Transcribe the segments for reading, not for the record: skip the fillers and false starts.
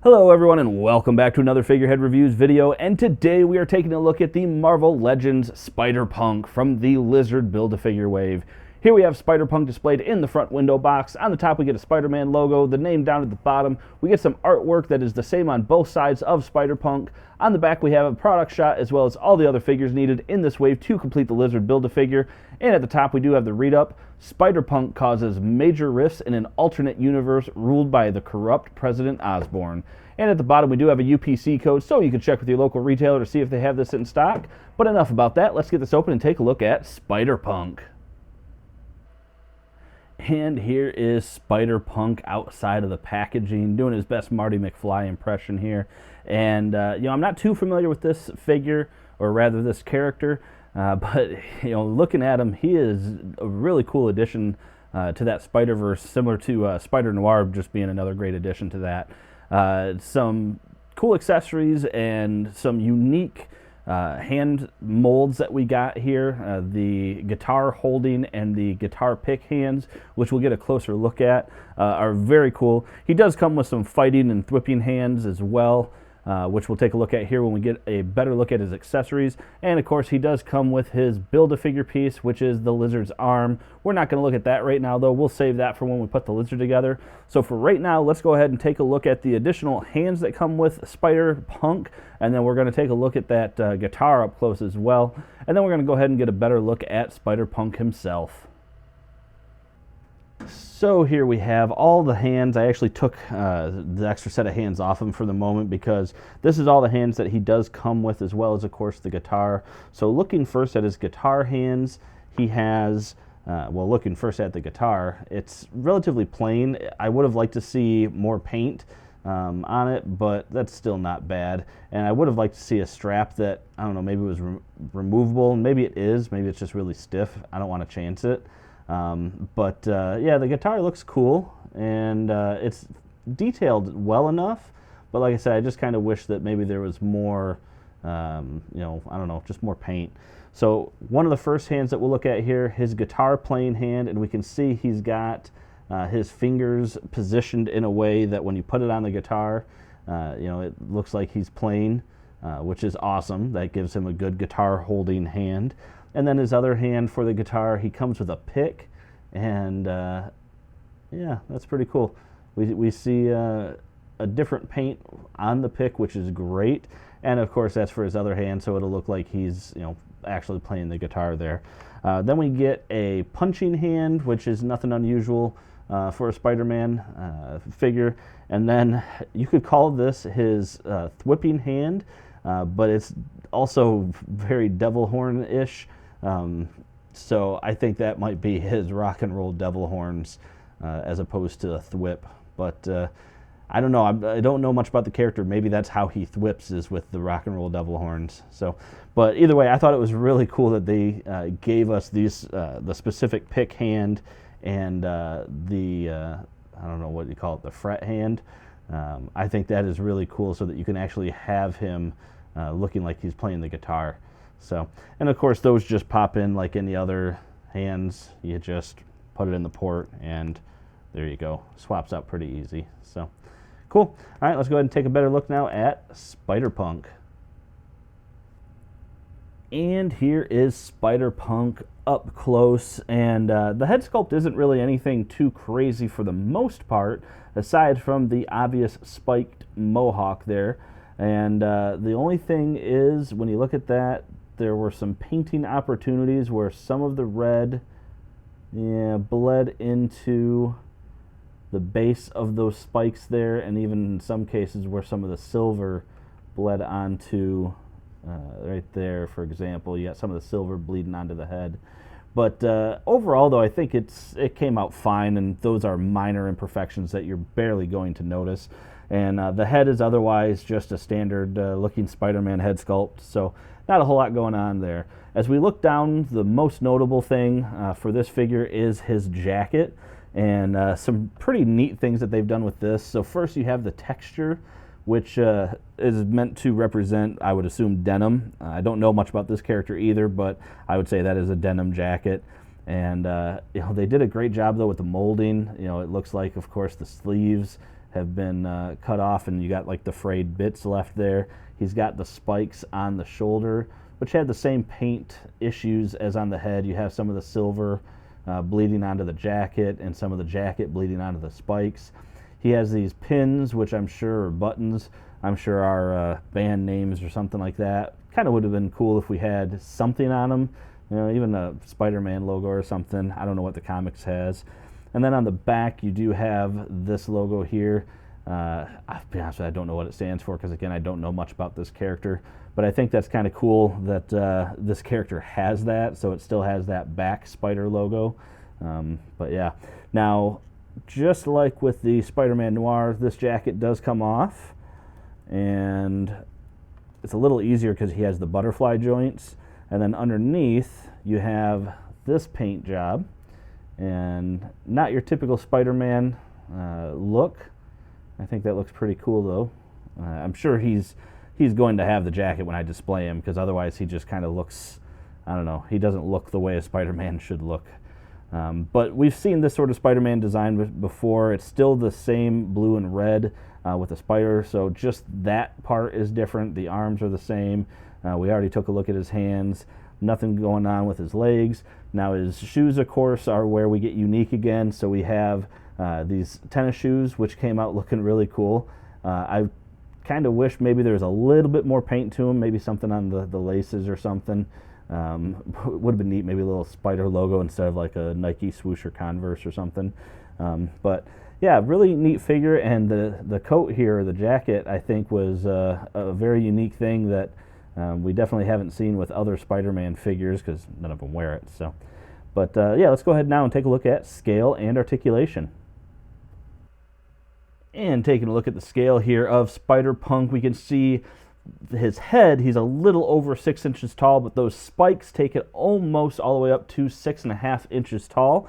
Hello everyone and welcome back to another Figurehead Reviews video, and today we are taking a look at the Marvel Legends Spider-Punk from the Lizard Build-A-Figure wave. Here we have Spider-Punk displayed in the front window box. On the top we get a Spider-Man logo, the name down at the bottom. We get some artwork that is the same on both sides of Spider-Punk. On the back we have a product shot as well as all the other figures needed in this wave to complete the Lizard Build-A-Figure. And at the top we do have the read-up. Spider-Punk causes major rifts in an alternate universe ruled by the corrupt President Osborne. And at the bottom we do have a UPC code, so you can check with your local retailer to see if they have this in stock. But enough about that, let's get this open and take a look at Spider-Punk. And here is Spider-Punk outside of the packaging, doing his best Marty McFly impression here. And, I'm not too familiar with this figure, or rather this character, but, looking at him, he is a really cool addition to that Spider-Verse, similar to Spider-Noir just being another great addition to that. Some cool accessories and some unique hand molds that we got here. The guitar holding and the guitar pick hands, which we'll get a closer look at, are very cool. He does come with some fighting and thwipping hands as well, which we'll take a look at here when we get a better look at his accessories. And of course he does come with his Build-A-Figure piece, which is the lizard's arm. We're not going to look at that right now though. We'll save that for when we put the lizard together. So for right now, let's go ahead and take a look at the additional hands that come with Spider-Punk, and then we're going to take a look at that guitar up close as well. And then we're going to go ahead and get a better look at Spider-Punk himself. So here we have all the hands. I actually took the extra set of hands off him for the moment because this is all the hands that he does come with, as well as, of course, the guitar. So looking first at his guitar hands, he has, looking first at the guitar, it's relatively plain. I would have liked to see more paint on it, but that's still not bad. And I would have liked to see a strap that, I don't know, maybe was removable. Maybe it is. Maybe it's just really stiff. I don't want to chance it. Yeah, the guitar looks cool, and it's detailed well enough, but like I said, I just kind of wish that maybe there was more, I don't know, just more paint. So one of the first hands that we'll look at here, his guitar playing hand, and we can see he's got his fingers positioned in a way that when you put it on the guitar, it looks like he's playing, which is awesome. That gives him a good guitar holding hand. And then his other hand for the guitar, he comes with a pick, and yeah, that's pretty cool. We see a different paint on the pick, which is great. And of course, that's for his other hand, so it'll look like he's actually playing the guitar there. Then we get a punching hand, which is nothing unusual for a Spider-Man figure. And then you could call this his thwipping hand, but it's also very devil horn-ish. So I think that might be his rock and roll devil horns as opposed to a thwip. But I don't know. I don't know much about the character. Maybe that's how he thwips, is with the rock and roll devil horns. So, but either way, I thought it was really cool that they gave us these the specific pick hand and I don't know what you call it, the fret hand. I think that is really cool, so that you can actually have him looking like he's playing the guitar. So, and of course those just pop in like any other hands. You just put it in the port and there you go. Swaps out pretty easy. So, cool. All right, let's go ahead and take a better look now at Spider-Punk. And here is Spider-Punk up close, and the head sculpt isn't really anything too crazy for the most part, aside from the obvious spiked mohawk there. And the only thing is, when you look at that, there were some painting opportunities where some of the red bled into the base of those spikes there, and even in some cases where some of the silver bled onto right there, for example. You got some of the silver bleeding onto the head. But overall, though, I think it came out fine, and those are minor imperfections that you're barely going to notice. And the head is otherwise just a standard looking Spider-Man head sculpt, so not a whole lot going on there. As we look down, the most notable thing for this figure is his jacket, and some pretty neat things that they've done with this. So first you have the texture, which is meant to represent, I would assume, denim. I don't know much about this character either, but I would say that is a denim jacket. And they did a great job though with the molding. It looks like, of course, the sleeves have been cut off, and you got like the frayed bits left there. He's got the spikes on the shoulder, which had the same paint issues as on the head. You have some of the silver bleeding onto the jacket and some of the jacket bleeding onto the spikes. He has these pins, which I'm sure are buttons. I'm sure are band names or something like that. Kind of would have been cool if we had something on them, you know, even a Spider-Man logo or something. I don't know what the comics has. And then on the back, you do have this logo here. I'll be honest with you, I don't know what it stands for because, again, I don't know much about this character. But I think that's kind of cool that this character has that, so it still has that back spider logo. But yeah, now, just like with the Spider-Man Noir, this jacket does come off, and it's a little easier because he has the butterfly joints. And then underneath, you have this paint job, and not your typical Spider-Man look. I think that looks pretty cool, though. I'm sure he's going to have the jacket when I display him, because otherwise he just kind of looks, I don't know, he doesn't look the way a Spider-Man should look. But we've seen this sort of Spider-Man design before. It's still the same blue and red with a spider, so just that part is different. The arms are the same. We already took a look at his hands. Nothing going on with his legs. Now his shoes, of course, are where we get unique again. So we have these tennis shoes, which came out looking really cool. I kind of wish maybe there was a little bit more paint to them, maybe something on the laces or something. Would have been neat, maybe a little spider logo instead of like a Nike swoosh or Converse or something. But yeah, really neat figure, and the coat here, the jacket, I think was a very unique thing that we definitely haven't seen with other Spider-Man figures because none of them wear it. So, but yeah, let's go ahead now and take a look at scale and articulation. And taking a look at the scale here of Spider-Punk, we can see his head, he's a little over 6 inches tall, but those spikes take it almost all the way up to 6.5 inches tall.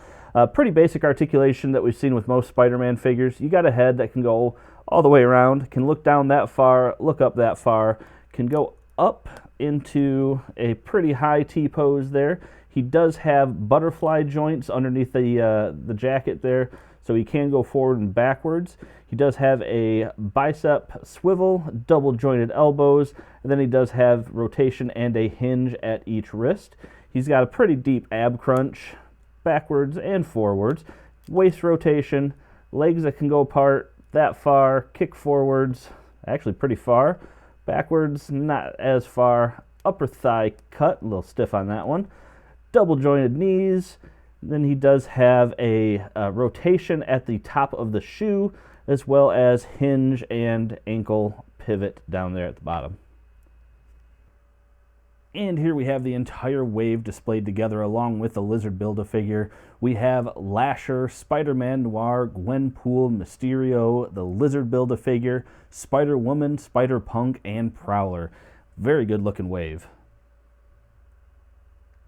Pretty basic articulation that we've seen with most Spider-Man figures. You got a head that can go all the way around, can look down that far, look up that far, can go up into a pretty high T-pose there. He does have butterfly joints underneath the jacket there, so he can go forward and backwards. He does have a bicep swivel, double jointed elbows, and then he does have rotation and a hinge at each wrist. He's got a pretty deep ab crunch, backwards and forwards, waist rotation, legs that can go apart that far, kick forwards, actually pretty far, backwards not as far, upper thigh cut, a little stiff on that one, double jointed knees. Then he does have a rotation at the top of the shoe, as well as hinge and ankle pivot down there at the bottom. And here we have the entire wave displayed together along with the Lizard Build-A-Figure. We have Lasher, Spider-Man Noir, Gwenpool, Mysterio, the Lizard Build-A-Figure, Spider-Woman, Spider-Punk, and Prowler. Very good looking wave.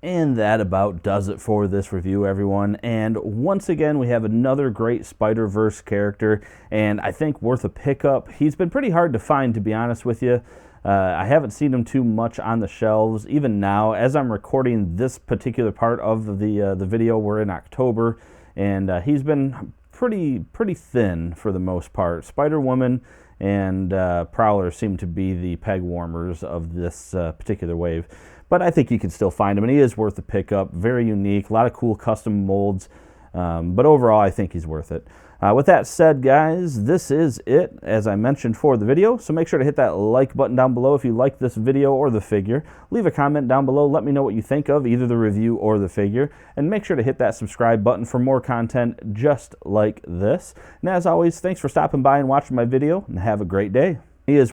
And that about does it for this review, everyone. And once again, we have another great Spider-Verse character, and I think worth a pickup. He's been pretty hard to find, to be honest with you. I haven't seen him too much on the shelves. Even now, as I'm recording this particular part of the video, we're in October, and he's been pretty thin for the most part. Spider-Woman and Prowler seem to be the peg warmers of this particular wave. But I think you can still find him, and he is worth a pickup. Very unique, a lot of cool custom molds. But overall, I think he's worth it. With that said, guys, this is it, as I mentioned, for the video. So make sure to hit that like button down below if you like this video or the figure. Leave a comment down below. Let me know what you think of either the review or the figure. And make sure to hit that subscribe button for more content just like this. And as always, thanks for stopping by and watching my video, and have a great day. He is